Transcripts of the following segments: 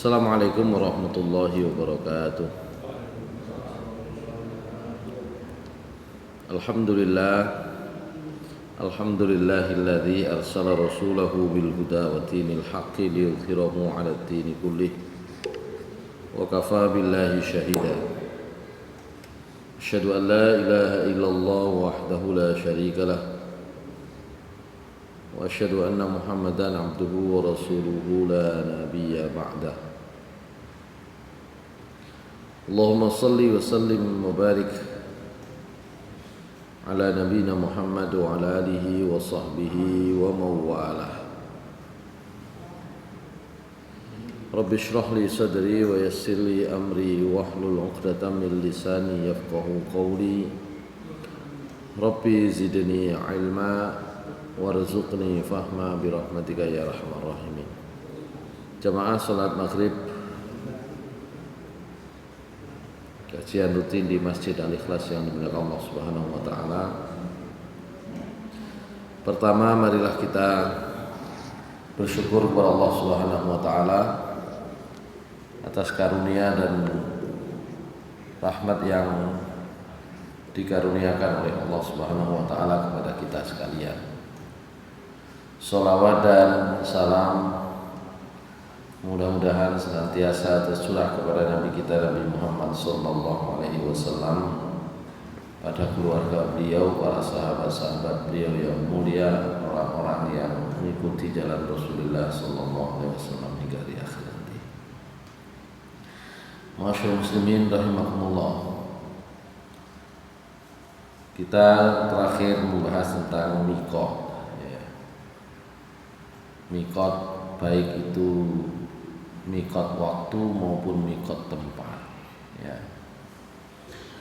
Assalamualaikum warahmatullahi wabarakatuh. Alhamdulillahilladzi arsala rasulahu bil huda wa dinil haqqi liyudhhirahu 'alad dini kullih wa kafaa billahi shahida. Asyhadu an la ilaha illallah wahdahu la syarika lah wa asyhadu anna Muhammadan 'abduhu wa rasuluhu la nabiyya ba'dah. Allahumma salli wa sallim wa barik ala nabiyina Muhammad wa ala alihi wa sahbihi wa mawalah. Rabbi shrah li sadri wa yassir li amri wa hlul 'uqdatam min lisani yafqahu qawli. Rabbi zidni ilma warzuqni fahma bi rahmatika ya arhamar rahimin. Jamaah salat maghrib kajian rutin di Masjid Al-Ikhlas yang dimuliakan Allah Subhanahu wa taala. Pertama, marilah kita bersyukur kepada Allah Subhanahu wa taala atas karunia dan rahmat yang dikaruniakan oleh Allah Subhanahu wa taala kepada kita sekalian. Shalawat dan salam mudah-mudahan senantiasa tercurah kepada Nabi kita Nabi Muhammad sallallahu alaihi wasallam, pada keluarga beliau, para sahabat-sahabat beliau yang mulia, orang-orang yang mengikuti jalan Rasulullah sallallahu alaihi wasallam hingga di akhir nanti. Masyaallah muslimin rahimakumullah. Kita terakhir membahas tentang miqat, ya. Miqat baik itu miqat waktu maupun miqat tempat, ya.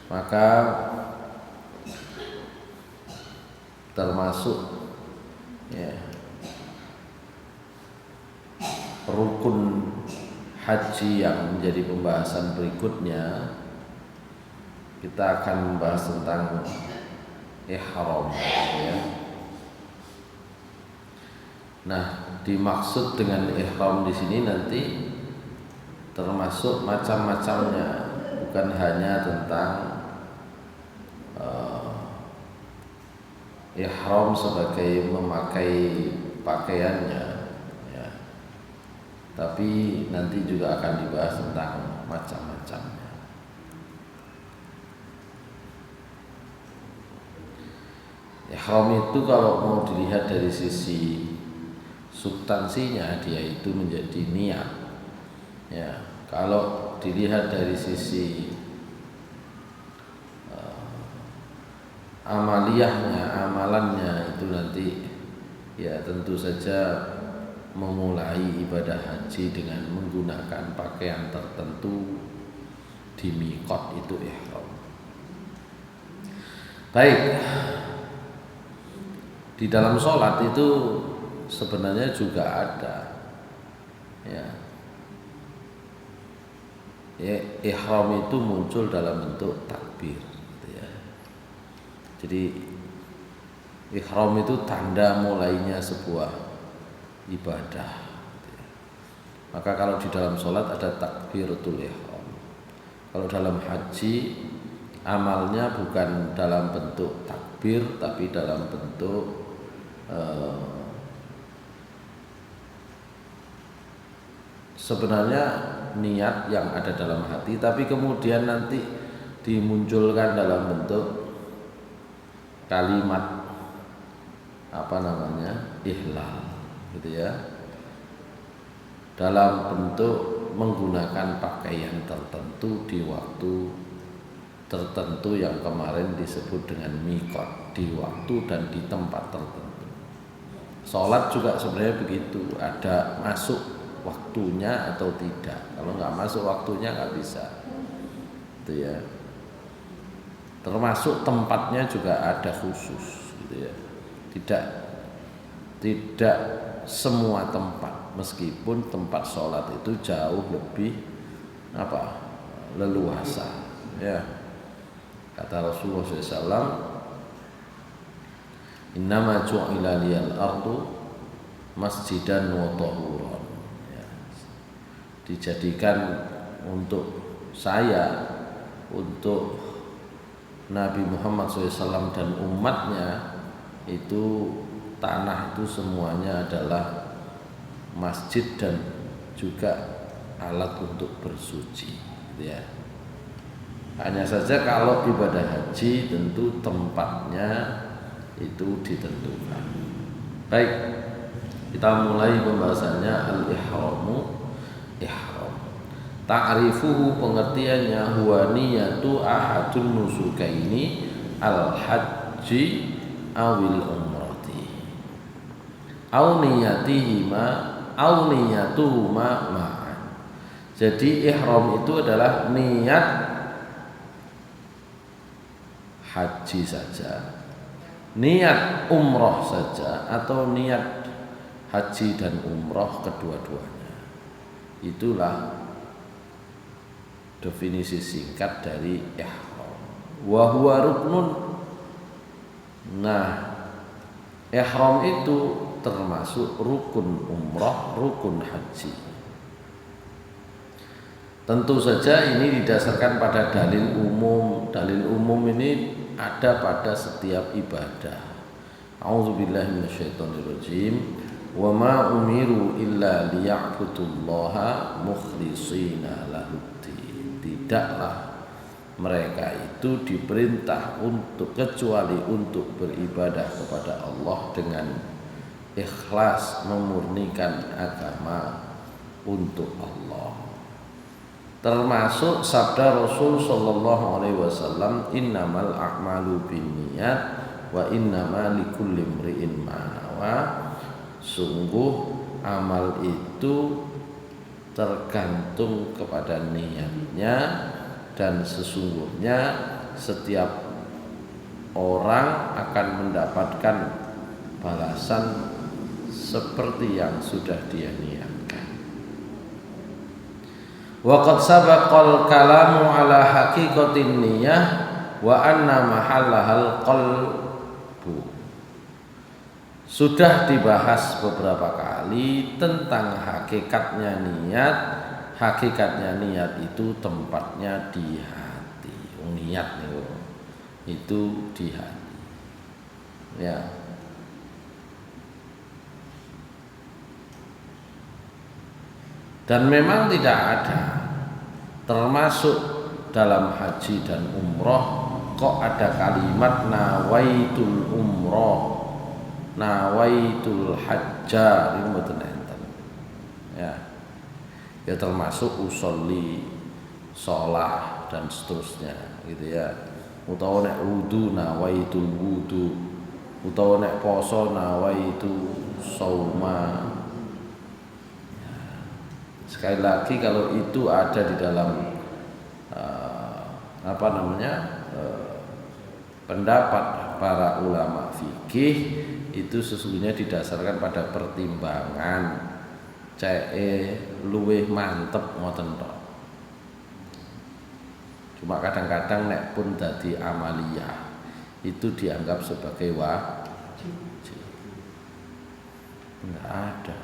Maka termasuk, ya, rukun haji yang menjadi pembahasan berikutnya. Kita akan membahas tentang ihram, ya. Nah, dimaksud dengan ihram di sini nanti termasuk macam-macamnya, bukan hanya tentang ihram sebagai memakai pakaiannya, ya. Tapi nanti juga akan dibahas tentang macam-macamnya. Ihram itu kalau mau dilihat dari sisi substansinya, dia itu menjadi niat, ya. Kalau dilihat dari sisi amaliyahnya, amalannya, itu nanti ya tentu saja memulai ibadah haji dengan menggunakan pakaian tertentu di miqat, itu ihram. Baik, di dalam sholat itu sebenarnya juga ada, ya. Ihram itu muncul dalam bentuk takbir, gitu ya. Jadi ihram itu tanda mulainya sebuah ibadah, gitu ya. Maka kalau di dalam sholat ada takbiratul ihram. Kalau dalam haji amalnya bukan dalam bentuk takbir, tapi dalam bentuk sebenarnya niat yang ada dalam hati, tapi kemudian nanti dimunculkan dalam bentuk kalimat ihlal, gitu ya, dalam bentuk menggunakan pakaian tertentu di waktu tertentu yang kemarin disebut dengan miqat, di waktu dan di tempat tertentu. Sholat juga sebenarnya begitu, ada masuk waktunya atau tidak. Kalau nggak masuk waktunya nggak bisa, gitu ya. Termasuk tempatnya juga ada khusus, gitu ya. Tidak semua tempat, meskipun tempat sholat itu jauh lebih leluasa, ya. Kata Rasulullah SAW, innama ju'ila liyal ardu masjidan wa tahuran. dijadikan untuk saya, untuk Nabi Muhammad SAW dan umatnya, itu tanah itu semuanya adalah masjid dan juga alat untuk bersuci, ya. Hanya saja kalau ibadah haji tentu tempatnya itu ditentukan. Baik, kita mulai pembahasannya al-ihramu. Ihram, ta'rifuhu pengertiannya, huwa niyatu ahadun nusukaini al-haji awil umrati au niyatihima au niyatuhuma ma'an. Jadi ihram itu adalah niat haji saja, niat umroh saja, atau niat haji dan umroh kedua-duanya. Itulah definisi singkat dari ihram. Wa huwa ruknun. Nah, ihram itu termasuk rukun umroh, rukun haji. Tentu saja ini didasarkan pada dalil umum. Dalil umum ini ada pada setiap ibadah. A'udzubillahi minasyaitonirrajim. Wa ma umiru illa liya'budullaha mukhlishina lahuddin. Tidaklah mereka itu diperintah untuk kecuali untuk beribadah kepada Allah dengan ikhlas, memurnikan agama untuk Allah. Termasuk sabda Rasul sallallahu alaihi wasallam, innamal a'malu binniyat wa innama likulli imri'in ma nawa. Sungguh amal itu tergantung kepada niatnya, dan sesungguhnya setiap orang akan mendapatkan balasan seperti yang sudah dia niatkan. Wa qad sabaqal kalamu ala haqiqatin niyyah wa anna mahallahal qalbu. Sudah dibahas beberapa kali tentang hakikatnya niat. Hakikatnya niat itu tempatnya di hati. Niat itu di hati, ya. Dan memang tidak ada, termasuk dalam haji dan umroh, kok ada kalimat nawaitul umroh, nawaitul hajja, ini mboten enten. Ya. Ya termasuk usolli, sholah dan seterusnya, gitu ya. Utawa nek wudu nawaitul wudu, utawa nek poso nawaitu sauma. Sekali lagi, kalau itu ada di dalam pendapat para ulama fikih, itu sesungguhnya didasarkan pada pertimbangan luwih mantep ngoten tok. Cuma kadang-kadang nek pun dadi amaliyah itu dianggap sebagai wajib. Enggak ada.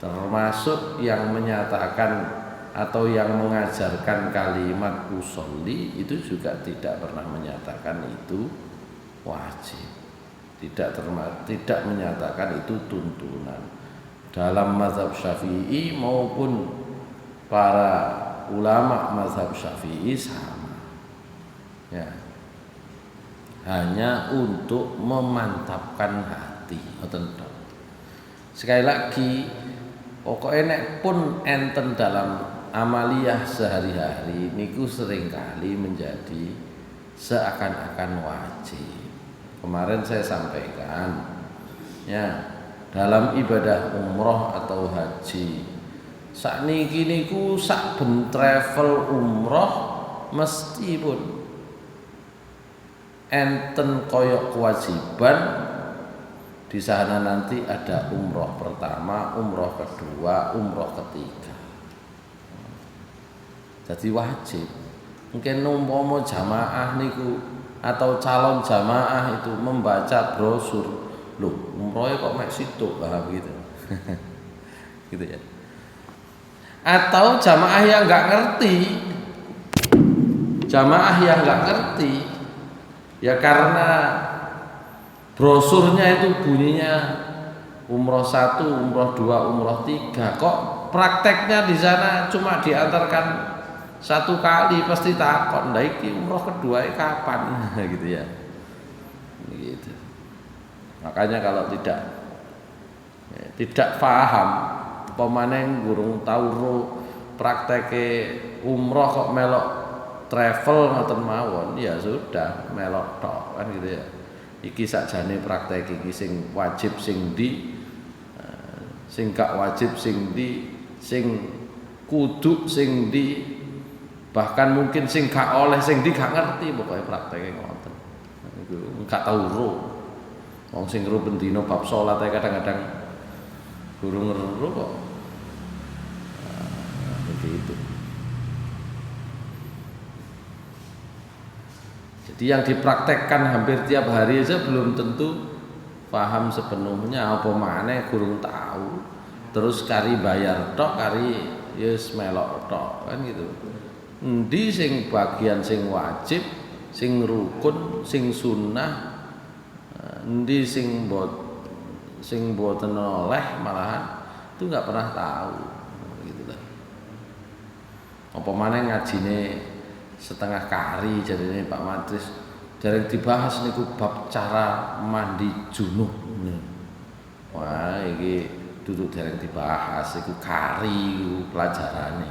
Termasuk yang menyatakan atau yang mengajarkan kalimat usolli itu juga tidak pernah menyatakan itu wajib. Tidak menyatakan itu tuntunan. Dalam mazhab Syafi'i maupun para ulama mazhab Syafi'i sama, ya, hanya untuk memantapkan hati. Sekali lagi, pokoknya nek pun enten dalam amaliyah sehari-hari niku seringkali menjadi seakan-akan wajib. Kemarin saya sampaikan, ya, dalam ibadah umroh atau haji, sakniki niku saben travel umroh meskipun enten koyok kewajiban di sana, nanti ada umroh pertama, umroh kedua, umroh ketiga. Jadi wajib. Mungkin umpama jamaah niku atau calon jamaah itu membaca brosur, loh umrohnya kok mek situ, gitu. Gitu ya. Atau jamaah yang nggak ngerti, ya karena brosurnya itu bunyinya umroh 1, umroh 2, umroh 3, kok prakteknya di sana cuma diantarkan 1 kali, pasti takon, nah iki umroh kedua kapan gitu ya. Gitu. Makanya kalau tidak paham, pemaneng gurung tahu prakteke umroh kok melok travel ngoten mawon, ya sudah melok tok kan gitu ya. Iki sakjane praktek iki sing wajib sing gak wajib sing sing kudu sing bahkan mungkin sing gak oleh sing gak ngerti, pokoknya prakteke ngoten. Iku gak tau wong sing ro bendina bab salat kadang-kadang guru ngeru kok. Begitu. Jadi yang dipraktekkan hampir tiap hari aja belum tentu paham sepenuhnya, apa maneh gurung tahu. Terus kari bayar tok, kari yes melok tok kan gitu. Endi sing bagian sing wajib, sing rukun, sing sunnah, endi sing boten oleh, malahan itu nggak pernah tahu gitu lah. Apa maneh ngajine setengah kari jadine Pak Matris, dereng dibahas niku bab cara mandi junub. Wah, iki duduk dereng dibahas, iku kari iku pelajarane.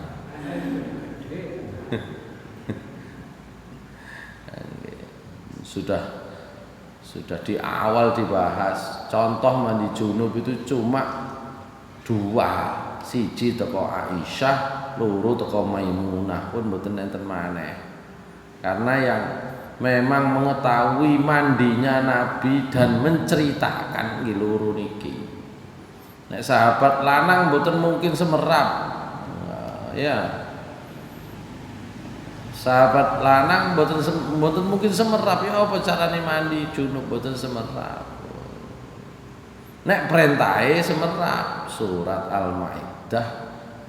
Sudah di awal dibahas contoh mandi junub itu cuma 2, siji teko Aisyah, loro teko Maimunah, pun mboten enten maneh. Karena yang memang mengetahui mandinya Nabi dan menceritakan nggih loro niki. Nek sahabat lanang mboten mungkin semerap. Ya. Sahabat lanang mboten mungkin semerap, ya apa carane mandi junub mboten semerap. Nek perintahe semerap, surat Al-Maidah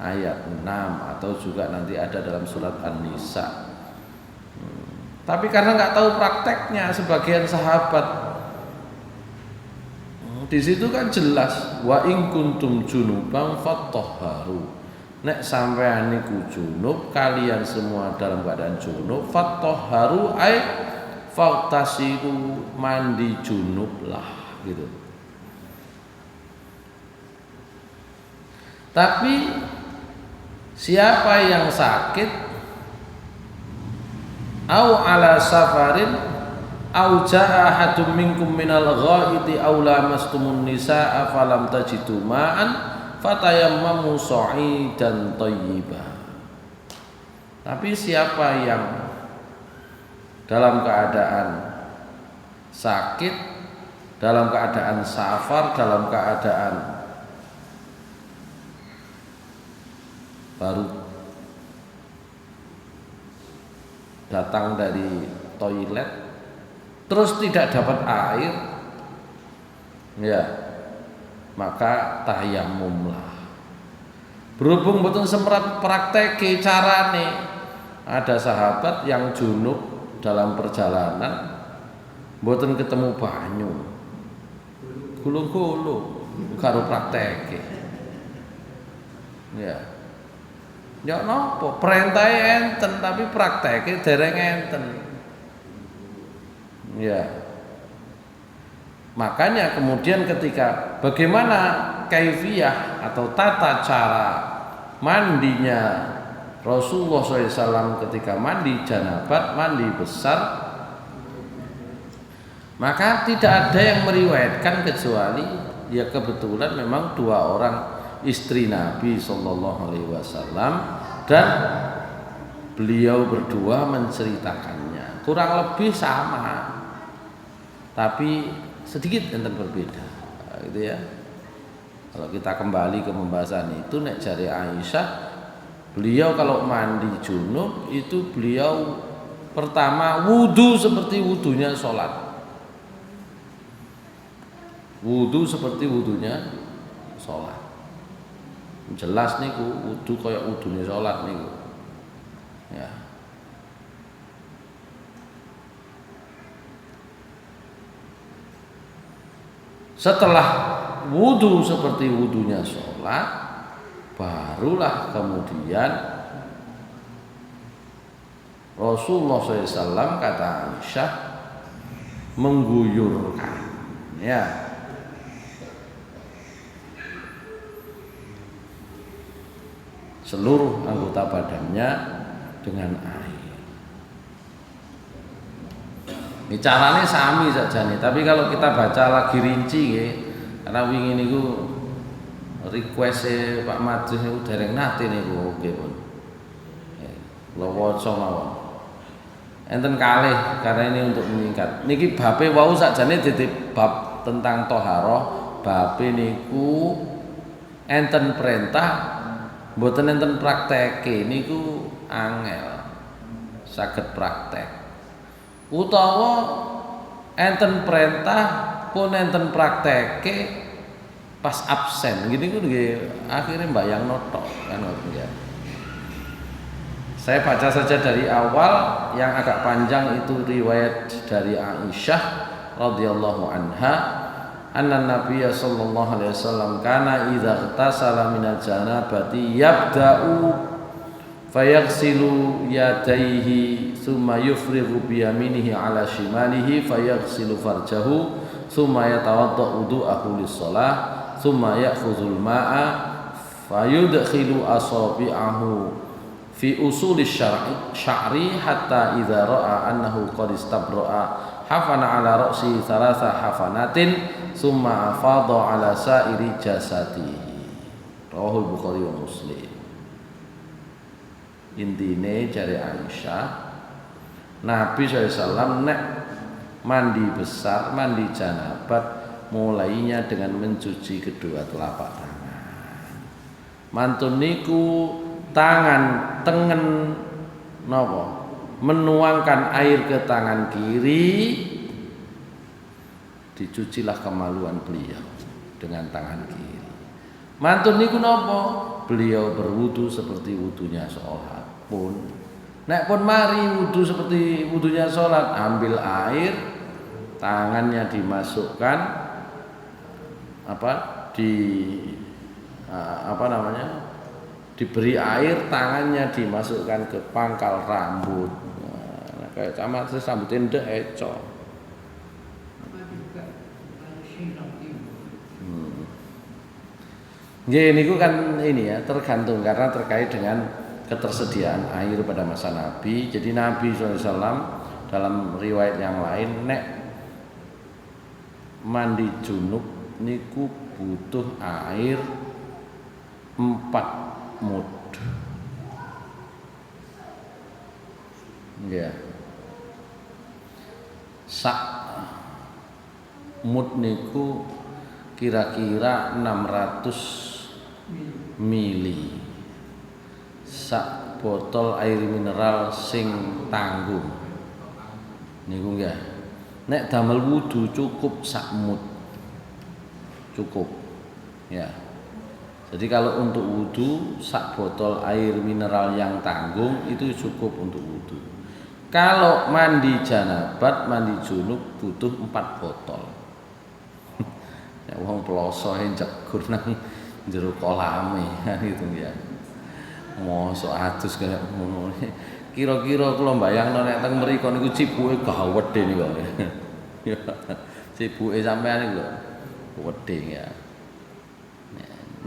ayat 6 atau juga nanti ada dalam surat An-Nisa. Tapi karena nggak tahu prakteknya sebagian sahabat, di situ kan jelas wa in kuntum junuban fatahharu. Nek sampean niku junub, kalian semua dalam keadaan junub, fatahharu ai faktasiru, mandi junub lah gitu. Tapi siapa yang sakit au ala safarin au jaa ahadum minkum minal ghaiti aw lamastumun nisaa falam tajidu ma'an fatayammamu sa'idan thayyiban. Tapi siapa yang dalam keadaan sakit, dalam keadaan safar, dalam keadaan baru datang dari toilet terus tidak dapat air, ya maka tayammum lah. Berhubung betul semerat praktek carane, ada sahabat yang junub dalam perjalanan mboten ketemu banyu, gulung-gulung karo praktek. Ya napa perintahe enten tapi prakteke dereng enten. Ya. Makanya kemudian ketika bagaimana kaifiyah atau tata cara mandinya Rasulullah SAW ketika mandi janabat, mandi besar, maka tidak ada yang meriwayatkan kecuali ya kebetulan memang 2 orang istri Nabi Sallallahu Alaihi Wasallam dan beliau berdua menceritakannya, kurang lebih sama, tapi sedikit enten berbeda, gitu ya. Kalau kita kembali ke pembahasan itu, nek jari Aisyah, beliau kalau mandi junub itu beliau pertama wudu seperti wudunya sholat, wudu seperti wudunya sholat. Jelas niku wudu kaya wudune salat niku. Ya. Setelah wudu seperti wudunya sholat, barulah kemudian Rasulullah SAW kata Aisyah mengguyurkan, ya, seluruh anggota badannya dengan air. Ini caranya sami saja nih, tapi kalau kita baca lagi rinci ya, karena wingi niku request Pak Majlis niku dereng nate niku nggih pun. Kula waca mawon. Enten kalih karena ini untuk meningkat. Niki babe wau sakjane dadi bab tentang thaharah, babe niku enten perintah mboten enten prakteke niku angel. Saged praktek. Utawa enten perintah pun enten prakteke pas absen gini ku nggih akhirnya mbayang notok kan ya. Saya baca saja dari awal yang agak panjang itu riwayat dari Aisyah radhiyallahu anha anna Nabiya sallallahu alaihi wasallam kana idza ightasala minal janabati yabda'u fayaghsilu yadayhi thumma yufrighu bi yaminihi ala shimalihi fayaghsilu farjahu thumma yatawaddau wudu'ahu lis-shalah thumma ya'khudhul ma'a fayudkhilu asabi'ahu fi usuli sya'ri hatta idza ra'a annahu qad istabra'a hafana ala ra'si thalatha hafanatin thumma afadha ala sa'iri jasadihi. Rawahul Bukhari wa Muslim. Intine jari Aisyah Nabi SAW nek mandi besar, mandi janabat mulainya dengan mencuci kedua telapak tangan. Mantun niku tangan tengen napa menuangkan air ke tangan kiri, dicucilah kemaluan beliau dengan tangan kiri. Mantun niku napa? Beliau berwudu seperti wudunya sholat pun. Nek pun mari wudu seperti wudunya sholat, ambil air, tangannya dimasukkan diberi air, tangannya dimasukkan ke pangkal rambut. Nah, kayak camat rambutnya ndek eco. Nggih niku kan ini ya, tergantung karena terkait dengan ketersediaan air pada masa Nabi. Jadi Nabi SAW dalam riwayat yang lain nek mandi junub niku butuh air 4 mud. Ya. Sak mud niku kira-kira 600 mili. Sak botol air mineral sing tanggung niku nggih. Nek damel wudu cukup sak mud. Cukup. Ya. Jadi kalau untuk wudu sak botol air mineral yang tanggung itu cukup untuk wudu. Kalau mandi janabat, mandi junub butuh 4 botol. Ya wong ploso jegur nang jero kolame gitu ya. Mosok adus kaya ngono. Kira-kira kula mbayangno nek teng mriko niku cipuke gawedhe niku. Ya. Cipuke sampean niku lho. Wedhe ya.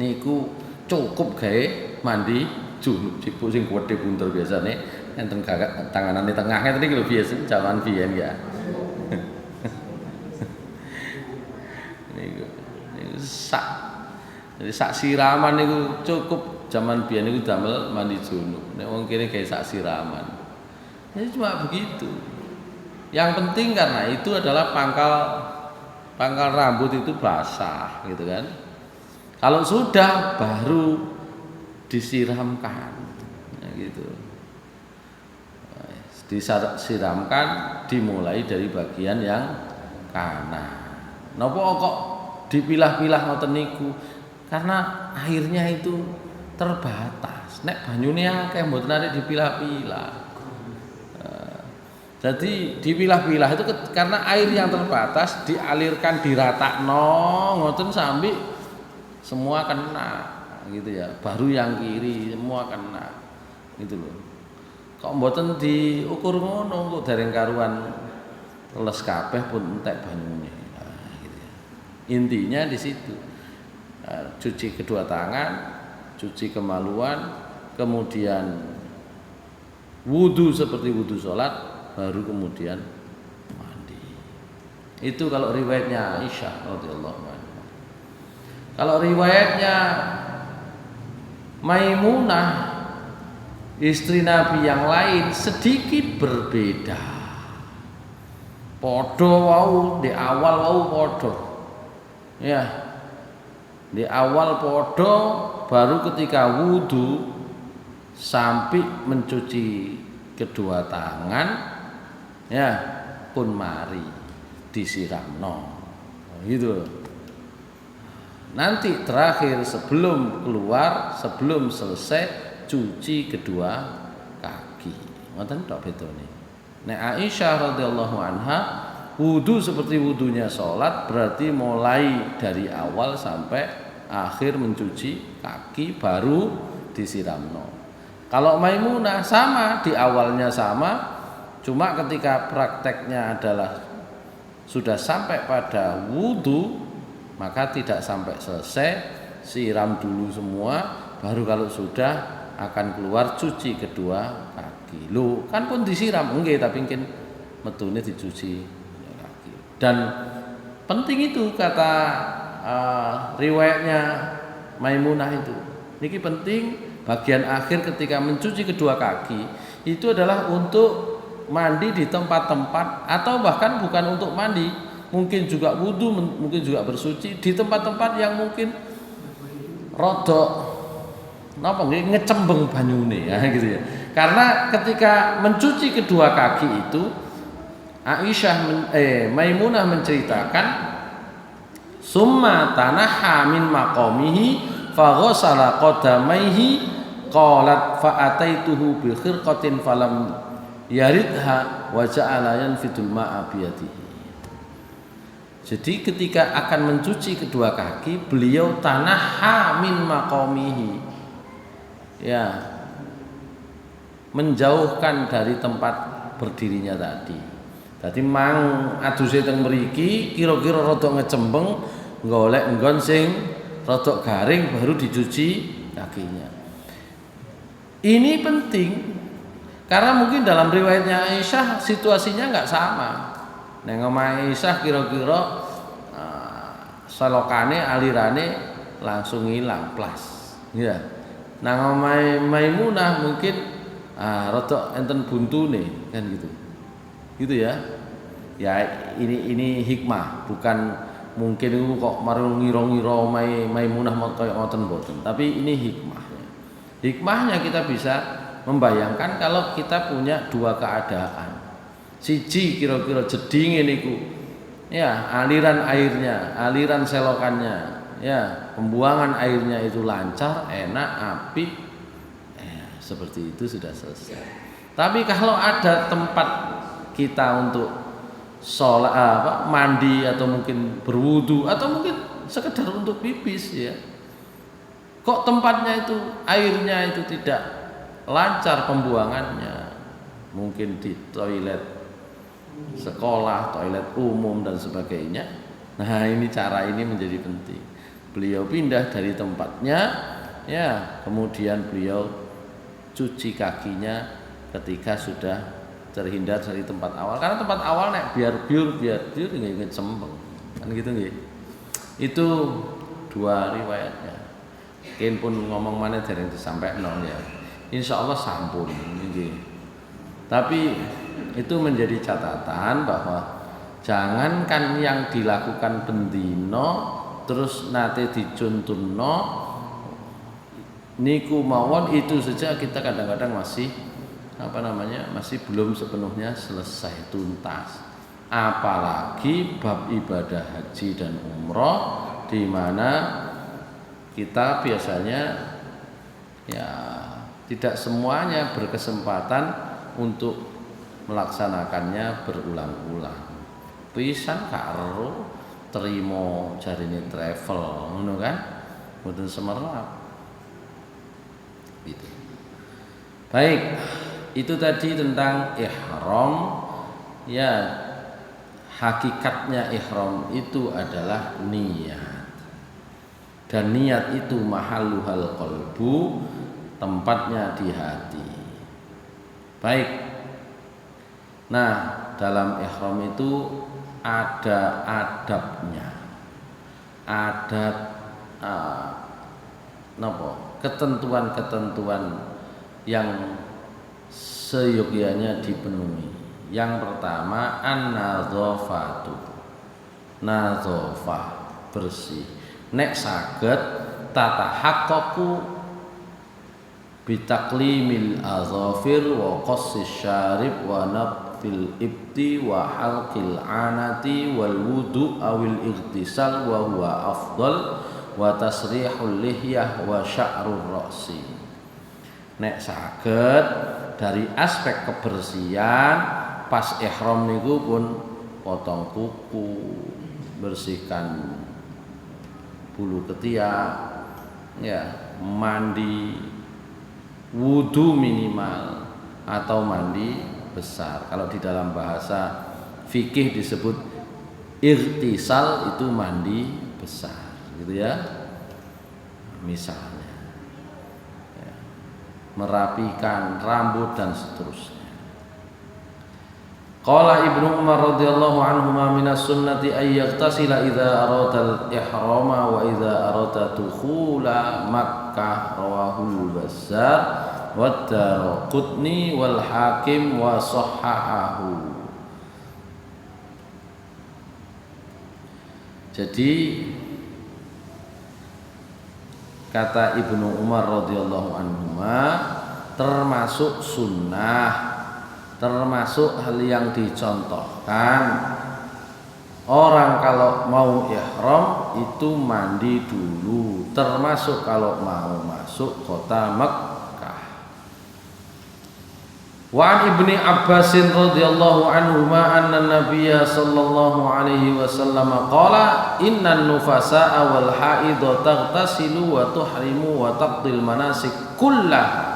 Niku cukup gawe mandi junub. Cipuk sing wedhe buntel biasane enten tanganane tengah ngeten iki lho biasa jaman biyen ya. Niku sak. Jadi sak siraman niku cukup zaman biyen niku damel mandi junub. Nek wong kene gawe sak siraman. Ya cuma begitu. Yang penting karena itu adalah pangkal rambut itu basah gitu kan. Kalau sudah baru disiramkan ya gitu. Disiramkan dimulai dari bagian yang kanan. Napa kok dipilah-pilah ngoten niku? Karena airnya itu terbatas. Nek banyune akeh mboten arek dipilah-pilah. Jadi dipilah-pilah itu karena air yang terbatas dialirkan diratakno ngoten sampai semua kena gitu ya. Baru yang kiri semua kena gitu loh. Kok mboten diukur ngono kok dereng karuan les kabeh pun entek banyune. Nah, gitu ya. Intinya di situ. Cuci kedua tangan, cuci kemaluan, kemudian wudu seperti wudu sholat, baru kemudian mandi. Itu kalau riwayatnya Aisyah radhiyallahu anha. Kalau riwayatnya Maimunah istri Nabi yang lain sedikit berbeda. Podo wau di awal wau podo. Ya. Di awal podo baru ketika wudu sampai mencuci kedua tangan ya pun mari disiramno gitu. Nanti terakhir sebelum keluar, sebelum selesai cuci kedua kaki. Ngoten tok bedone. Nek Aisyah radhiyallahu anha wudu seperti wudunya sholat, berarti mulai dari awal sampai akhir mencuci kaki baru disiramno. Kalau Maimunah sama, di awalnya sama, cuma ketika prakteknya adalah sudah sampai pada wudu, maka tidak sampai selesai, siram dulu semua, baru kalau sudah akan keluar cuci kedua kaki. Loh, kan pun disiram, enggak, tapi mungkin metune dicuci kaki. Dan penting itu kata riwayatnya Maimunah itu. Niki penting bagian akhir ketika mencuci kedua kaki itu adalah untuk mandi di tempat-tempat atau bahkan bukan untuk mandi, mungkin juga wudu, mungkin juga bersuci di tempat-tempat yang mungkin rodok napa nggih ngecembeng banyune ya gitu ya. Karena ketika mencuci kedua kaki itu Maimunah menceritakan summa tanaha min maqamihi fa ghassala qadamaihi qalat fa ataituhu bi khirqatin falam yaridha wa ja'ala yanfidul ma'a biyadihi. Jadi ketika akan mencuci kedua kaki beliau tanaha min maqamihi, ya, menjauhkan dari tempat berdirinya tadi. Dadi mang aduse teng mriki kira-kira rada ngecembeng, golek nggon sing rada garing baru dicuci kakinya. Ini penting karena mungkin dalam riwayatnya Aisyah situasinya enggak sama. Neng omahe Aisyah kira-kira salokane alirane langsung hilang plas. Ya. Nang omahe Maimunah mungkin rada enten buntune kan gitu. Gitu ya. Ya ini hikmah, bukan mungkin itu kok marung ngira-ngira Maimunah kaya ngoten mboten. Tapi ini hikmahnya. Hikmahnya kita bisa membayangkan kalau kita punya dua keadaan. Siji kira-kira jedinge niku. Ya, aliran airnya, aliran selokannya, ya, pembuangan airnya itu lancar, enak, apik. Seperti itu sudah selesai. Tapi kalau ada tempat kita untuk sholat, mandi atau mungkin berwudu atau mungkin sekedar untuk pipis ya, kok tempatnya itu airnya itu tidak lancar pembuangannya, mungkin di toilet sekolah, toilet umum dan sebagainya. Nah ini cara ini menjadi penting. Beliau pindah dari tempatnya, ya, kemudian beliau cuci kakinya ketika sudah terhindar dari tempat awal, karena tempat awal nek biar biur nggih cembeng kan gitu nggih. Itu dua riwayatnya. Mungkin pun ngomong mana dereng disampaikno ya. Insyaallah sampun nggih. Tapi itu menjadi catatan bahwa jangankan yang dilakukan bendino terus nate dicuntunno niku mawon itu saja kita kadang-kadang masih masih belum sepenuhnya selesai tuntas. Apalagi bab ibadah haji dan umroh di mana kita biasanya Ya, tidak semuanya berkesempatan untuk melaksanakannya berulang-ulang. Pisan karo terima jarine travel ngono kan, mboten semerlap. Gitu. Baik, itu tadi tentang ihram. Ya, hakikatnya ihram itu adalah niat. Dan niat itu mahalluhal qalbu, tempatnya di hati. Baik. Nah, dalam ihram itu ada adabnya. Ada ketentuan-ketentuan yang seyogyanya dipenuhi. Yang pertama an-nadzafatu. Nadzafah, bersih. Nek saged tatahaqqaqu bitaklimil azafir wa qassis syarib wa nafil ibti wa halqil anati wal wudu awil ightisal wa huwa afdal wa tasrihul lihyah wa sya'rur ra'si. Nek saged dari aspek kebersihan pas ihram niku pun potong kuku, bersihkan bulu ketiak, ya, mandi, wudu minimal atau mandi besar. Kalau di dalam bahasa fikih disebut ightisal, itu mandi besar, gitu ya. Misalnya ya, merapikan rambut dan seterusnya. Qala Ibnu Umar radhiyallahu anhuma minas sunnati ay yaghtasila idza arada al-ihrama wa idza arada dukhula Makkah, rawahul Bazzar wa Daraqutni wal Hakim wa sahhahahu. Jadi kata Ibnu Umar radhiyallahu anhuma, termasuk sunnah, termasuk hal yang dicontohkan, orang kalau mau ihram itu mandi dulu, termasuk kalau mau masuk kota Mekkah. Wa an Ibni Abbas radhiyallahu anhuma anna Nabiyya sallallahu alaihi wasallam qala innan nufasa'a wal haidha taghtasilu wa tuhrimu wa taqdil manasik kullaha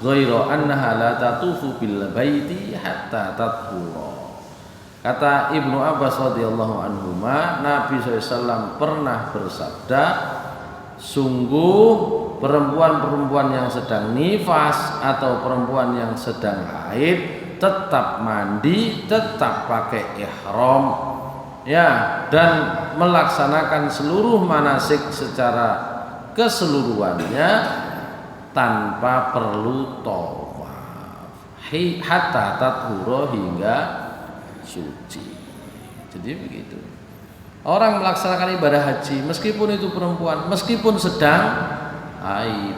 ghairu annaha la tatufu bil baiti hatta tathura. Kata Ibnu Abbas radhiyallahu anhuma, Nabi SAW pernah bersabda, sungguh perempuan-perempuan yang sedang nifas atau perempuan yang sedang haid tetap mandi, tetap pakai ihram, ya, dan melaksanakan seluruh manasik secara keseluruhannya tanpa perlu tawaf hatta tathura, hingga suci. Jadi begitu. Orang melaksanakan ibadah haji meskipun itu perempuan, meskipun sedang haid,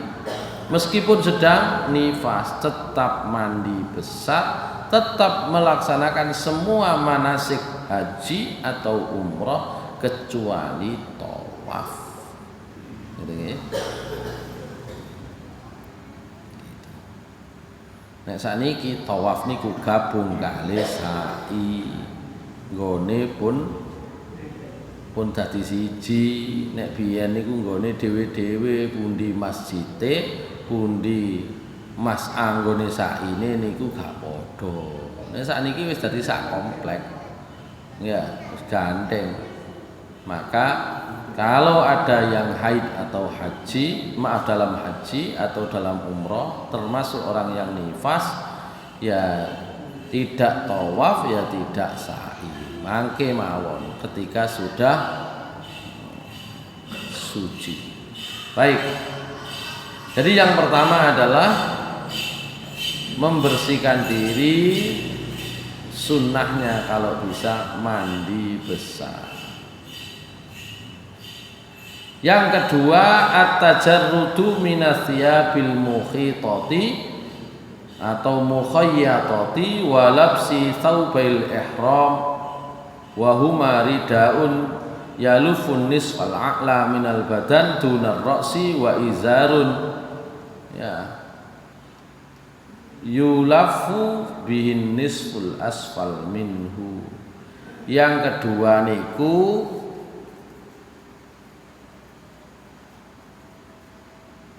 meskipun sedang nifas, tetap mandi besar, tetap melaksanakan semua manasik haji atau umrah kecuali tawaf. Gitu ya. Nek saniki tawaf niku gabung kali sa'i, nggone pun dadi siji. Nek biyen niku nggone dhewe-dhewe, pundi masjide, pundi mas anggone sa'ine niku gak padha. Nek sakniki wis dadi sak komplek. Ya, wis gandeng. Maka kalau ada yang haid atau haji, dalam haji atau dalam umroh, termasuk orang yang nifas, ya tidak tawaf, ya tidak sa'i, mangke mawon ketika sudah suci. Baik. Jadi yang pertama adalah membersihkan diri, sunnahnya kalau bisa mandi besar. Yang kedua, at-tajarrudu minathiyabil mukhitati atau mukhayyatati wa labsi thawbail ihram wa huma ridaun yalufun nisfal a'la minal badan dunar ra'si wa izarun, Ya. Yulafu bihin nisful asfal minhu. Yang kedua niku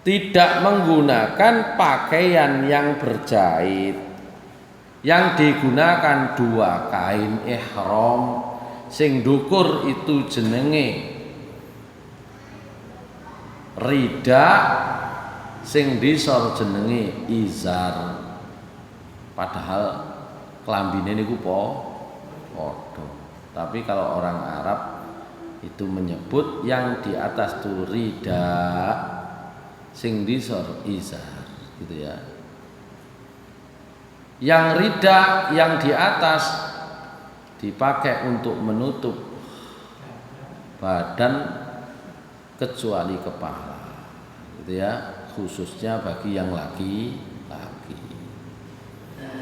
tidak menggunakan pakaian yang berjahit. Yang digunakan dua kain ihram sing dukur itu jenenge rida, sing disor jenenge izar. Padahal klambine niku padha. Tapi kalau orang Arab itu menyebut yang di atas itu rida, sing disor izar, gitu ya. Yang rida yang di atas dipakai untuk menutup badan kecuali kepala, gitu ya, khususnya bagi yang laki-laki.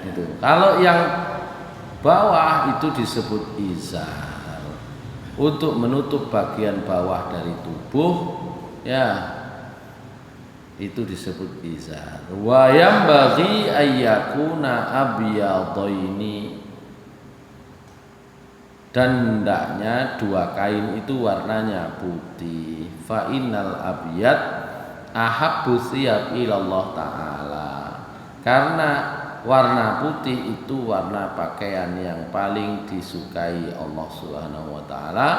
Itu. Kalau yang bawah itu disebut izar, untuk menutup bagian bawah dari tubuh, ya, itu disebut izar. Wa yambaghi ayyakuna abyadaini, dan hendaknya dua kain itu warnanya putih. Fa innal abyad ahabbu thiyab ilallah ta'ala, karena warna putih itu warna pakaian yang paling disukai Allah Subhanahu wa taala.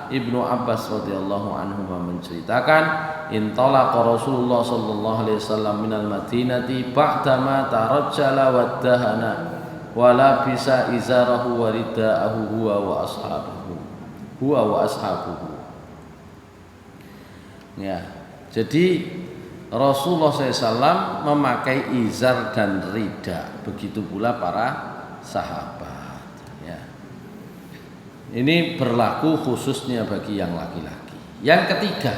Ibnu Abbas radhiyallahu anhu menceritakan, intalaqa Rasulullah sallallahu alaihi wasallam minal Madinati ba'dama tarajjala waddahana wa labisa izarahu wa ridaahu huwa wa ashabuhu. Ya, jadi Rasulullah SAW memakai izar dan rida, begitu pula para sahabat. Ya. Ini berlaku khususnya bagi yang laki-laki. Yang ketiga,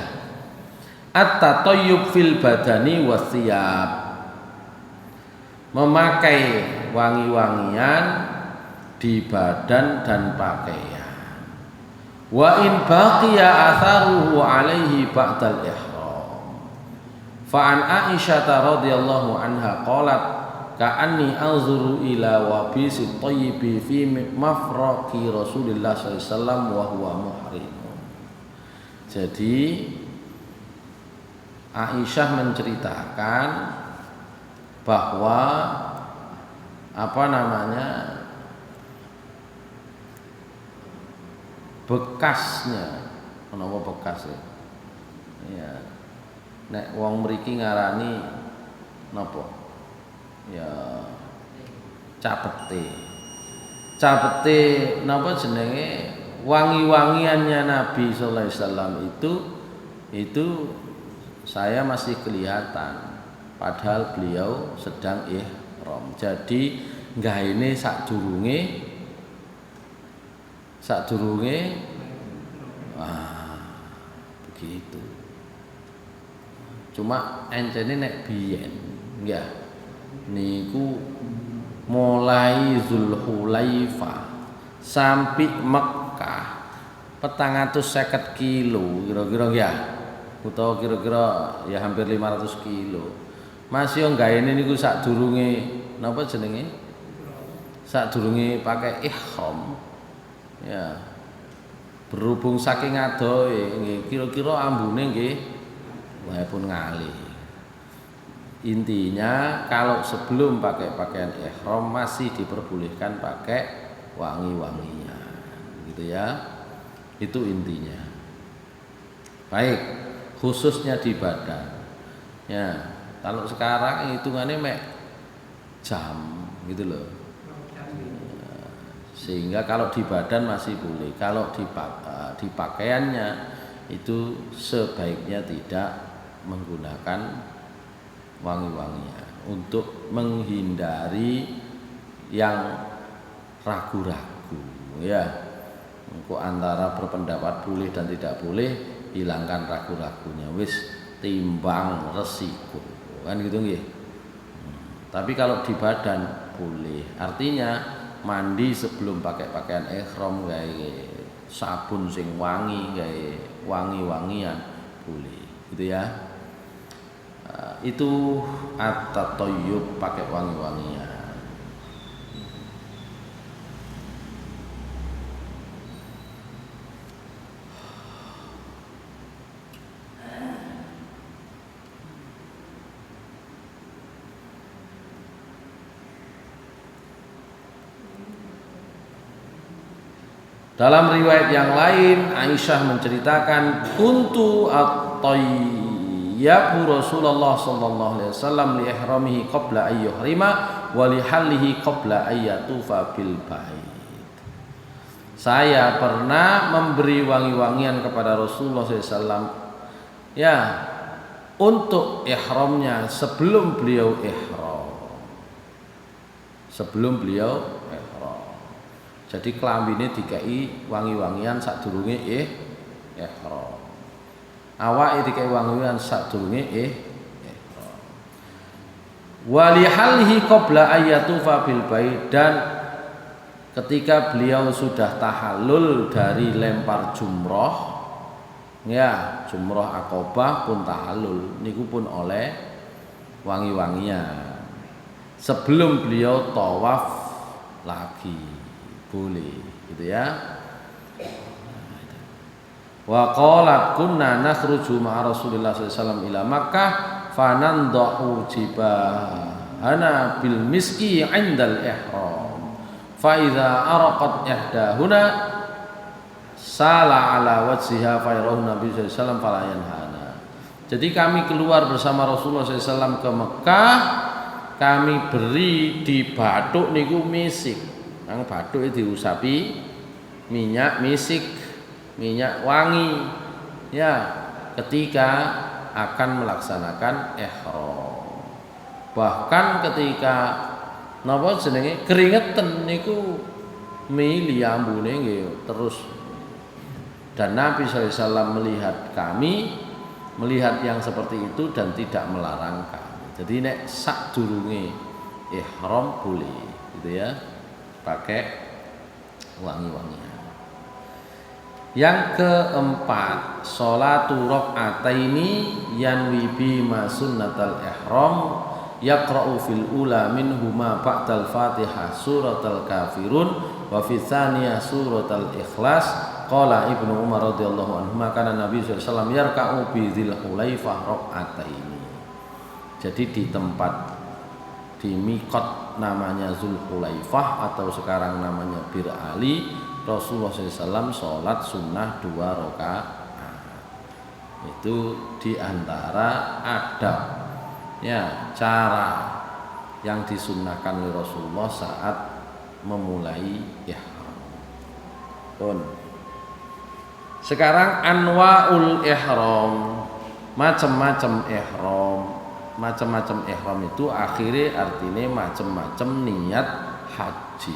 at-tatayyub fil badani wasiyab, memakai wangi-wangian di badan dan pakaian. Wa in baqiya atharuhu alaihi ba'dal ihram. Fa'an Aisyah radhiyallahu anha qalat ka'anni anzuru ila wabisi thayyibi fi mafraqi Rasulillah sallallahu alaihi wasallam wa huwa muhrim. Jadi Aisyah menceritakan bahwa bekasnya, menapa bekas ya, nek wong mriki ngarani napa ya, capete napa jenenge, wangi-wangiannya Nabi sallallahu alaihi wasallam itu saya masih kelihatan padahal beliau sedang ihram. Jadi gaene sadurunge begitu. Cuma encene nek biyen nggih niku mulai Zulhulaifah sampai Mekah 450 kilo kira-kira ya, utawa kira-kira ya hampir 500 kilo. Masih yo gaene niku sadurunge napa jenenge? Sadurunge pakai ihram. Ya. Berhubung saking adohe nggih kira-kira ambune nggih pun ngalih. Intinya kalau sebelum pakai pakaian ihram masih diperbolehkan pakai wangi-wangian, gitu ya. Itu intinya. Baik, khususnya di badan. Ya, kalau sekarang hitungannya mek jam gitu loh. Sehingga kalau di badan masih boleh, kalau di pakaiannya itu sebaiknya tidak menggunakan wangi-wangian untuk menghindari yang ragu-ragu ya. Kok antara berpendapat boleh dan tidak boleh, hilangkan ragu-ragunya, wis timbang resiko kan gitu nggih. Tapi kalau di badan boleh, artinya mandi sebelum pakai pakaian ihram gawe sabun sing wangi, gawe wangi-wangian boleh, gitu ya. Itu at-tatayyub, pakai wangi-wangian. Dalam riwayat yang lain Aisyah menceritakan kuntu at-tayyabu Rasulullah sallallahu alaihi wasallam li ihramihi qabla ay yuhrima wa li hallihi qabla ay yatufa bil bait. Saya pernah memberi wangi-wangian kepada Rasulullah SAW ya untuk ihramnya sebelum beliau ihram. Sebelum beliau ihram. Jadi klambine dikai wangi-wangian sadurunge ihram. Awake dikai wangi-wangian sadurunge ihram. Wa li halhi qabla ayyatufa bil bait, dan ketika beliau sudah tahallul dari lempar jumroh, ya jumroh Aqabah pun tahallul, niku pun oleh wangi-wangian. Sebelum beliau tawaf lagi boleh, gitu ya. Wa qalat kunna nakhruju ma'a Rasulillah sallallahu alaihi wasallam ila Makkah fanandahu jibahana bil miski 'indal ihram. Fa idza araqat ihdahuna sala ala wajhiha fa yarahu Nabi sallallahu alaihi wasallam fala yanhana. Jadi kami keluar bersama Rasulullah sallallahu alaihi wasallam ke Mekah, kami beri di bathuk niku misik. Nang bathuk diusapi minyak misik, minyak wangi ya ketika akan melaksanakan ihram. Bahkan ketika napa jenenge keringetan niku mili ambune nggih terus. Dan Nabi sallallahu alaihi wasallam melihat kami, melihat yang seperti itu dan tidak melarang kami. Jadi nek sadurunge ihram boleh gitu ya, pakai wangi-wangian. Yang keempat, sholatu rakaataini yanwi bima sunnatal ihram yaqra'u fil ula minhuma ba'dal Fatihah suratal kafirun wa fi tsaniyah suratal ikhlas. Qala Ibnu Umar radhiyallahu anhu kana Nabi sallallahu alaihi wasallam yarka'u bi dzil hulaifah rakaataini. Jadi di tempat di miqat namanya Zulhulaifah atau sekarang namanya Bir Ali, Rasulullah SAW sholat sunnah 2 rakaat. Itu diantara adab ya, cara yang disunnahkan oleh Rasulullah saat memulai ihram. Sekarang anwaul ihram, macam-macam ihram. Macam-macam ihram itu akhirnya artinya macam-macam niat haji.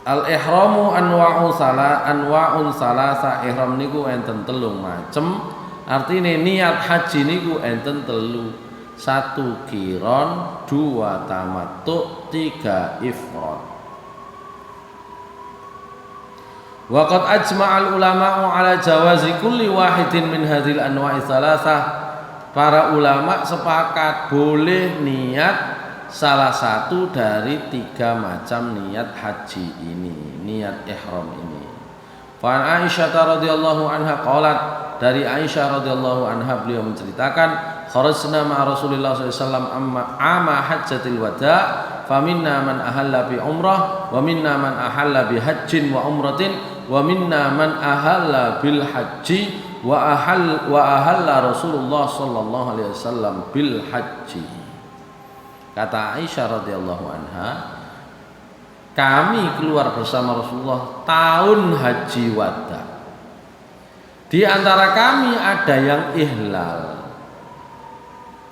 Al ihramu anwa'un salasa, ihram niku enten telung macem. Artinya niat haji niku enten telu. 1 qiron, 2 tamattu, 3 ifrad. Wa qad ajma'al ulama'u ala jawazi kulli wahidin min hadhil anwa'i salasah. Para ulama sepakat boleh niat salah satu dari 3 macam niat haji ini, niat ihram ini. Fa Aisyah radhiyallahu anha qalat, dari Aisyah radhiyallahu anha beliau menceritakan, kharajna ma Rasulillah sallallahu alaihi wasallam amma hajjatil wada, faminna man ahalla bi umrah wa minna man ahalla bi hajjin wa umratin wa minna man ahalla bil haji wa ahalla Rasulullah sallallahu alaihi wasallam bil haji. Kata Aisyah radhiyallahu anha, kami keluar bersama Rasulullah tahun haji wada. Di antara kami ada yang ihlal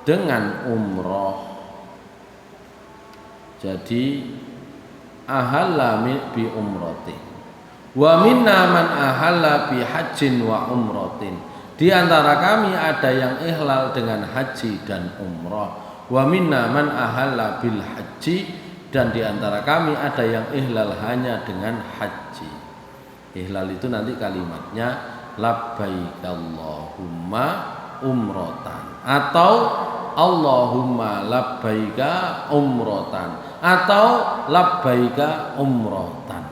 dengan umroh. Jadi ahalla bi umratin. Wa minna man ahalla bi hajjin wa umratin. Di antara kami ada yang ihlal dengan haji dan umrah. Wa minna man ahalla bil haji, dan di antara kami ada yang ihlal hanya dengan haji. Ihlal itu nanti kalimatnya labbaik Allahumma umrotan, atau Allahumma labbaika umrotan, atau labbaika umrotan.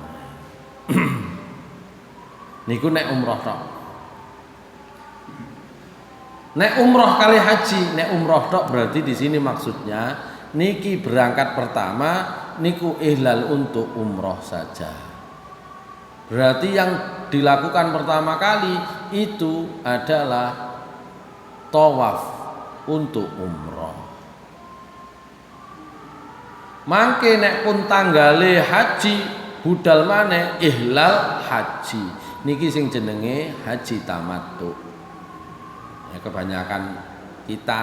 Niku nek umroh tok. Nek umroh kali haji, nek umroh tok berarti di sini maksudnya niki berangkat pertama niku ihlal untuk umroh saja. Berarti yang dilakukan pertama kali itu adalah tawaf untuk umroh. Mangke nek pun tanggale haji budal maneh ihlal haji. Niki sing jenenge haji tamattu. Ya, kebanyakan kita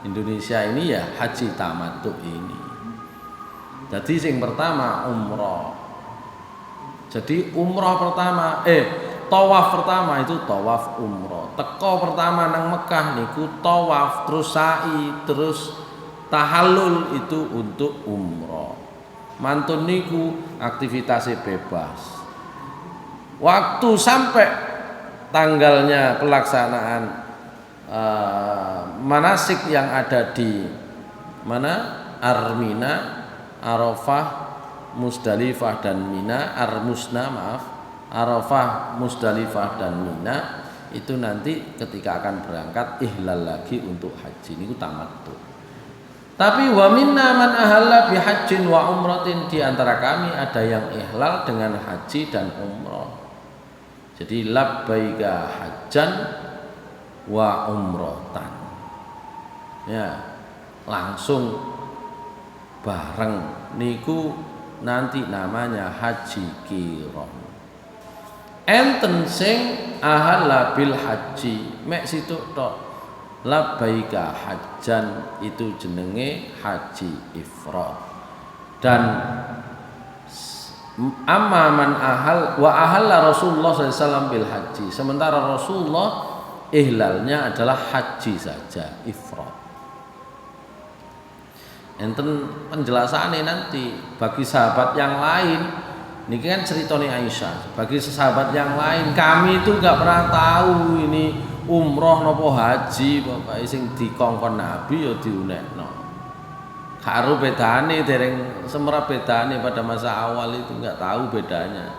Indonesia ini ya haji tamattu ini. Jadi sing pertama umroh. Jadi umroh pertama, tawaf pertama itu tawaf umroh. Teko pertama nang Mekah niku tawaf, terus sa'i, terus tahallul itu untuk umroh. Mantun niku aktivitasnya bebas. Waktu sampai tanggalnya pelaksanaan manasik yang ada di mana? Armina, Arafah, Musdalifah dan Mina, Arafah, Musdalifah dan Mina itu nanti ketika akan berangkat ihlal lagi untuk haji niku tamattu. Tapi wa minna man ahalla bi hajjin wa umratin, di antara kami ada yang ihlal dengan haji dan umrah. Jadi labbaika hajjan wa umratan. Ya, langsung bareng niku nanti namanya haji qiran. Enten sing ahalla bil haji mek situ tok. Labbaika hajjan itu jenenge haji ifrad. Dan amma man ahal wa ahalla Rasulullah SAW bil haji. Sementara Rasulullah ihlalnya adalah haji saja, ifrad. Enten penjelasannya nanti bagi sahabat yang lain. Ini kan ceritanya Aisyah. Bagi sahabat yang lain, kami itu nggak pernah tahu ini umroh nopo haji, bapak sing dikongkon Nabi ya diunekno. Karo bedane dereng semerap bedane pada masa awal itu nggak tahu bedanya.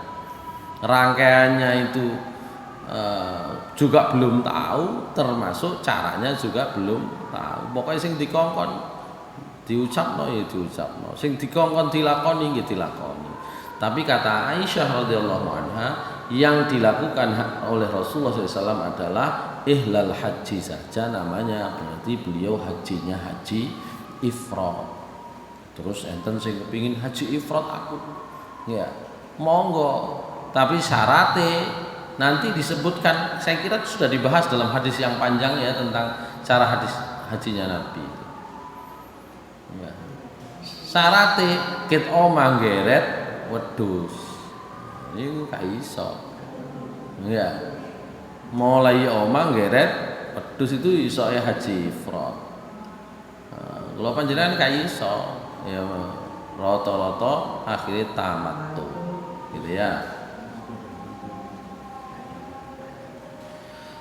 Rangkaiannya itu juga belum tahu, termasuk caranya juga belum tahu. Pokoknya sing dikongkon diucapno ya diucapno, sing dikongkon dilakoni ya dilakoni. Tapi kata Aisyah radhiyallahu anha, yang dilakukan oleh Rasulullah SAW adalah ihlal haji saja namanya, berarti beliau hajinya haji ifrad. Terus enten sing kepingin haji ifrad aku, ya monggo. Tapi syaratnya nanti disebutkan, saya kira sudah dibahas dalam hadis yang panjang ya tentang cara hadis hajinya Nabi. Ya. Syaratnya kita manggeret wedhus. Niku gak iso. Ya. Mulai omah ngeret wedhus itu iso ya haji ifrad. Kalau panjenengan gak iso, ya rata-rata akhirnya tamattu. Gitu ya.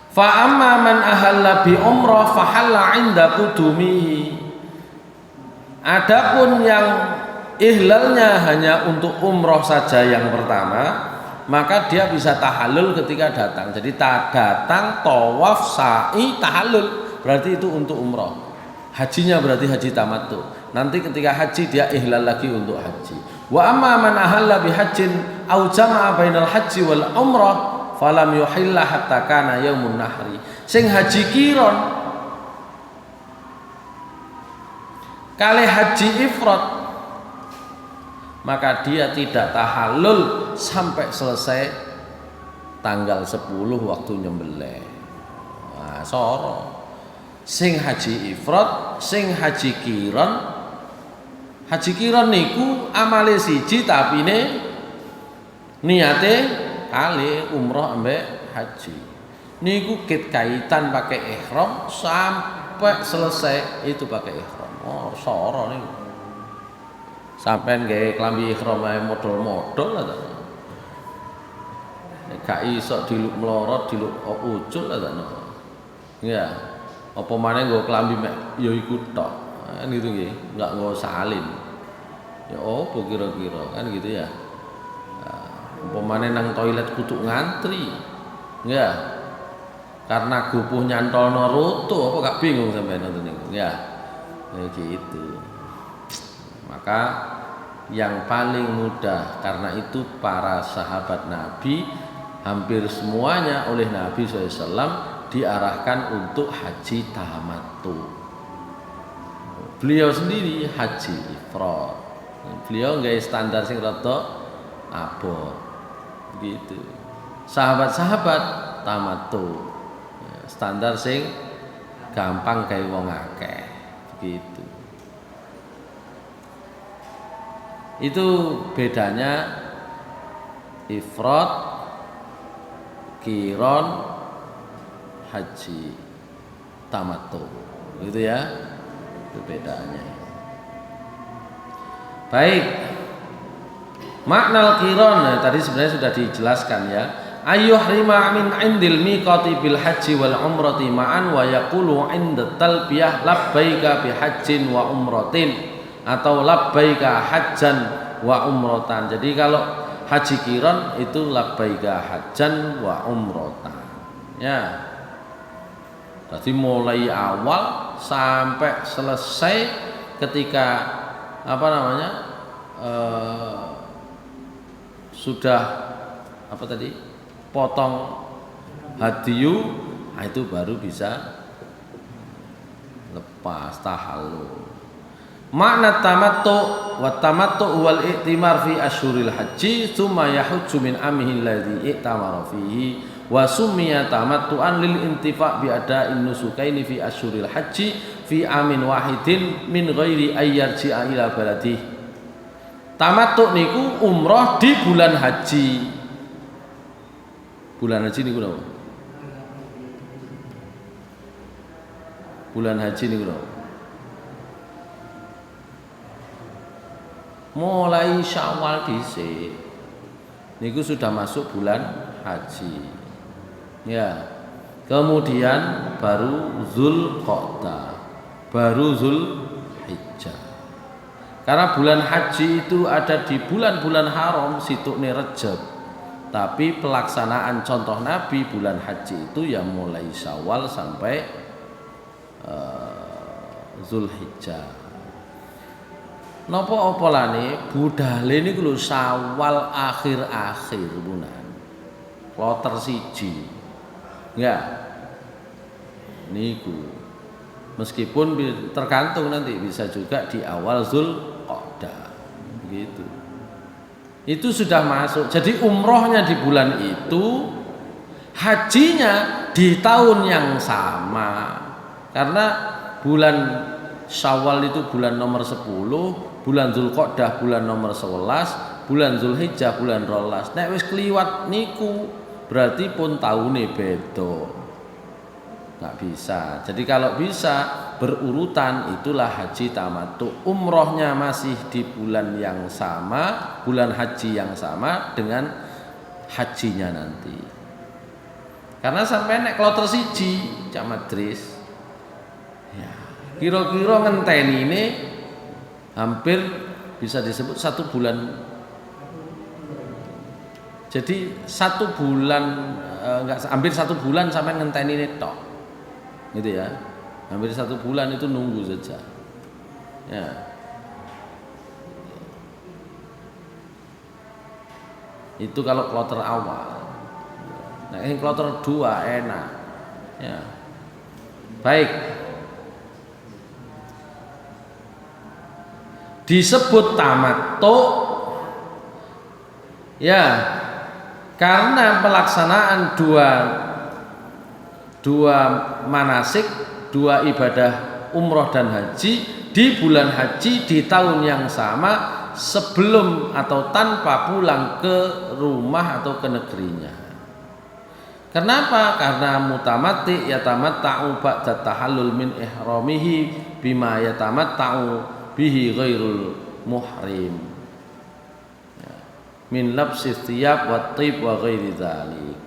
Fa amma man ahalla bi umrah fa halla 'inda qudumihi. Adapun yang ihlalnya hanya untuk umroh saja yang pertama, maka dia bisa tahallul ketika datang. Jadi datang, tawaf, sa'i, tahallul, berarti itu untuk umroh. Hajinya berarti haji tamattu. Nanti ketika haji dia ihlal lagi untuk haji. Wa amma man ahalla bi hajjin aw jama'a bainal haji wal umrah falam yuhilla hatta kana yaumun nahri. Sing haji qiran kali haji ifrad, maka dia tidak tahallul sampai selesai tanggal 10 waktu nyembelih. Nah, soro. Sing haji ifrad, sing haji qiran. Haji qiran niku amale siji tapi niate kali umroh ambek haji. Niku kaitan pakai ihram sampai selesai itu pakai ihram. Oh, soro niku. Sampeyan gawe klambi ihram ae modol-modol lah ta. Nek gak iso diluk melorot, diluk ucul lah ta. Ya. Apa maneh nggo klambi mek ya iku tok. Kan gitu nggih, enggak nggo salin. Ya opo kira-kira kan gitu ya. Apa maneh nang toilet kudu ngantri. Ya. Karena gupuh nyantolno roto apa gak bingung sampean nonton niku. Ya. Ya gitu. Maka yang paling mudah karena itu para sahabat Nabi hampir semuanya oleh Nabi SAW diarahkan untuk haji tamattu. Beliau sendiri haji ifrad. Beliau nggak standar sing rada abot gitu. Sahabat-sahabat tamattu standar sing gampang gawe wong akeh gitu. Itu bedanya ifrad, qiran, haji tamattu. Gitu ya. Itu bedanya. Baik. Makna qiran tadi sebenarnya sudah dijelaskan ya. Ayyuhrima min indil miqati bil haji wal umrati ma'an wa yaqulu inda talbiyah labbaika bi hajjin wa umratin atau labbaika hajjan wa umratan. Jadi kalau haji qiran itu labbaika hajjan wa umratan. Ya. Jadi mulai awal sampai selesai ketika apa namanya sudah apa tadi potong hadiyu, nah itu baru bisa lepas tahallul. Makna tamattu wa tamattu wal i'timar fi asyhuril haji tsumma yahujju min amihi alladhi i'tamara fihi wa summiya tamattu'an lil intifa' bi ada'in nusukaini fi asyhuril haji fi amin wahidin min ghairi ayyarji'a ila baladih. Tamattu niku umroh di bulan haji. Bulan haji niku napa? Bulan haji niku napa? Mulai Syawal dhisik. Niku sudah masuk bulan haji. Ya. Kemudian baru Zulqa'dah, baru Zulhijjah. Karena bulan haji itu ada di bulan-bulan haram situkne Rejab. Tapi pelaksanaan contoh Nabi bulan haji itu ya mulai Syawal sampai Zulhijjah. Napa opolane budale niku lho Syawal akhir-akhir bulan. Kloter siji. Ya. Niku. Meskipun tergantung nanti bisa juga di awal Zulqa'dah. Begitu. Itu sudah masuk. Jadi umrohnya di bulan itu, hajinya di tahun yang sama. Karena bulan Syawal itu bulan nomor 10, bulan Zulqa'dah bulan nomor 11, bulan Zulhijjah bulan 12. Nek wis kliwat niku berarti pun tahune beda. Nggak bisa. Jadi kalau bisa berurutan itulah haji tamattu. Umrohnya masih di bulan yang sama, bulan haji yang sama dengan hajinya nanti. Karena sampai nek kloter siji Cak Madris. Ya, kira-kira ngenteni ini hampir bisa disebut 1 bulan. Jadi 1 bulan hampir 1 bulan sampai ngenteni ini tok. Gitu ya, hampir 1 bulan itu nunggu saja. Ya. Itu kalau kloter awal. Nah, ini kloter 2 enak. Ya. Baik. Disebut tamattu ya karena pelaksanaan dua manasik, 2 ibadah umroh dan haji di bulan haji di tahun yang sama sebelum atau tanpa pulang ke rumah atau ke negerinya. Kenapa? Karena mutamatti yatamatta'u ba'da tahallul min ihramihi bima yatamatta'u bihi ghairul muhrim. Min labsi thiyab wa tib wa ghairi dzalik.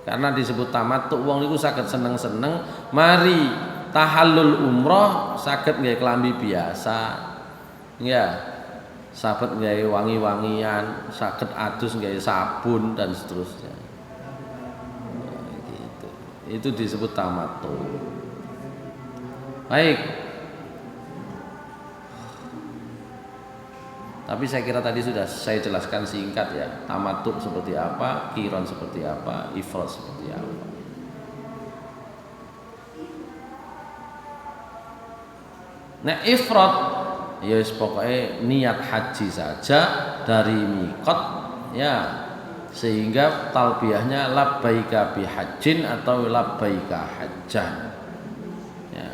Karena disebut tamattu wong niku saged seneng-seneng mari tahallul umroh saged nggih klambi biasa. Ya. Saged nggawe wangi-wangian, saged adus nggawe sabun dan seterusnya. Nah, gitu. Itu disebut tamattu. Baik. Tapi saya kira tadi sudah saya jelaskan singkat ya. Tamattu seperti apa, qiran seperti apa, ifrad seperti apa. Nah, ifrad ya pokoknya niat haji saja dari miqat ya, sehingga talbiyahnya labbaika bihajjin atau labbaika hajjan ya.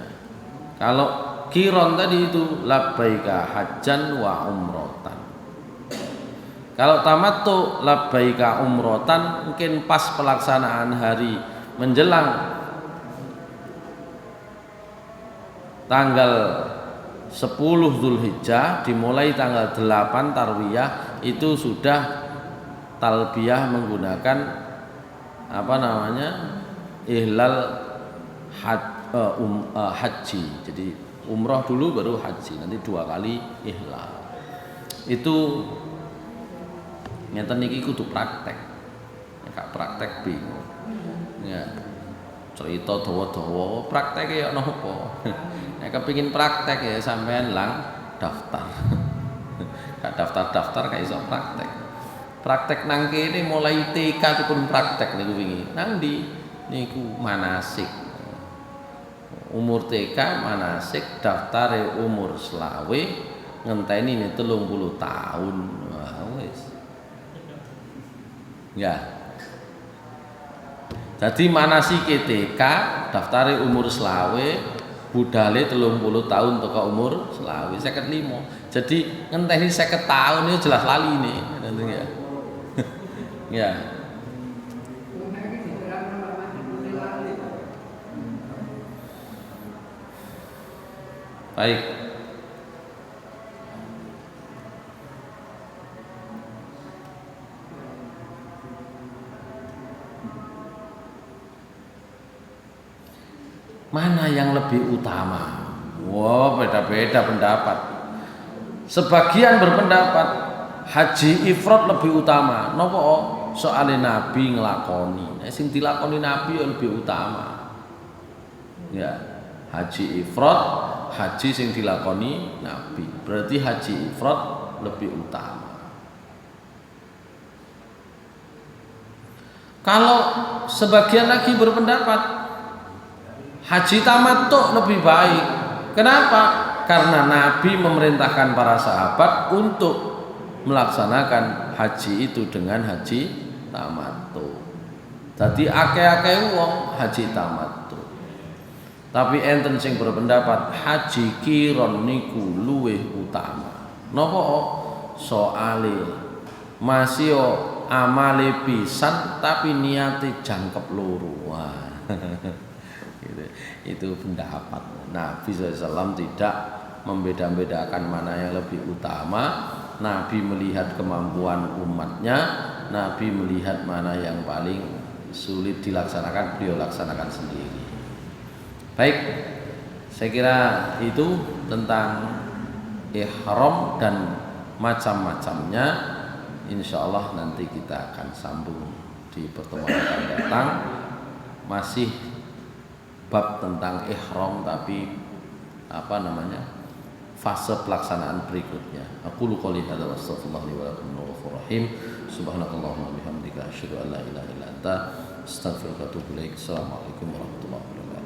Kalau qiran tadi itu labbaika hajjan wa umratan. Kalau tamattu labbaika umratan, mungkin pas pelaksanaan hari menjelang tanggal 10 Zulhijjah, dimulai tanggal 8 Tarwiyah, itu sudah talbiyah menggunakan apa namanya, ihlal haji. Jadi umroh dulu baru haji, nanti 2 kali ihlal. Itu ngeten niki kudu praktek. Nek praktek bingung. Ya. Cerita dawa-dawa, praktek ya napa? Nek kepengin praktek ya sampean lang daftar. Gak daftar-daftar gak iso praktek. Praktek nang kene mulai TK pun praktek niku wingi. Nang ndi? Niku manasik. Umur TK manasik, daftare umur selawe, ngenteni ini 30 tahun. Wah wis. Ya. Jadi manasik TK, daftare umur selawe, budale 30 tahun teko umur selawe 55. Jadi ngenteni 50 tahun itu jelas lali nih, nanti ya. Ya. Baik. Mana yang lebih utama? Wah, beda-beda pendapat. Sebagian berpendapat haji ifrad lebih utama. Napa? Soale Nabi nglakoni. Sing dilakoni Nabi yang lebih utama. Ya, haji ifrad, haji sing dilakoni Nabi. Berarti haji ifrad lebih utama. Kalau sebagian lagi berpendapat haji tamattu lebih baik. Kenapa? Karena Nabi memerintahkan para sahabat untuk melaksanakan haji itu dengan haji tamattu. Jadi akeh-akeh wong haji tamattu. Tapi enten sing berpendapat haji qiran niku luwih utama. Napa? Soale masih amale pisan tapi niate jangkep loro. Wah. Itu pendapat Nabi SAW tidak membeda-bedakan mana yang lebih utama. Nabi melihat kemampuan umatnya, Nabi melihat mana yang paling sulit dilaksanakan, beliau laksanakan sendiri. Baik, saya kira itu tentang ihram dan macam-macamnya. Insya Allah nanti kita akan sambung di pertemuan akan datang. Masih bab tentang ihram, tapi apa namanya, fase pelaksanaan berikutnya. Aku qouli hadza wa astaghfirullah li wa lakum ghafurur rahim. Subhanakallahumma bihamdika asyhadu an la ilaha illa anta astaghfiruka wa atubu ilaik. Assalamualaikum warahmatullahi wabarakatuh.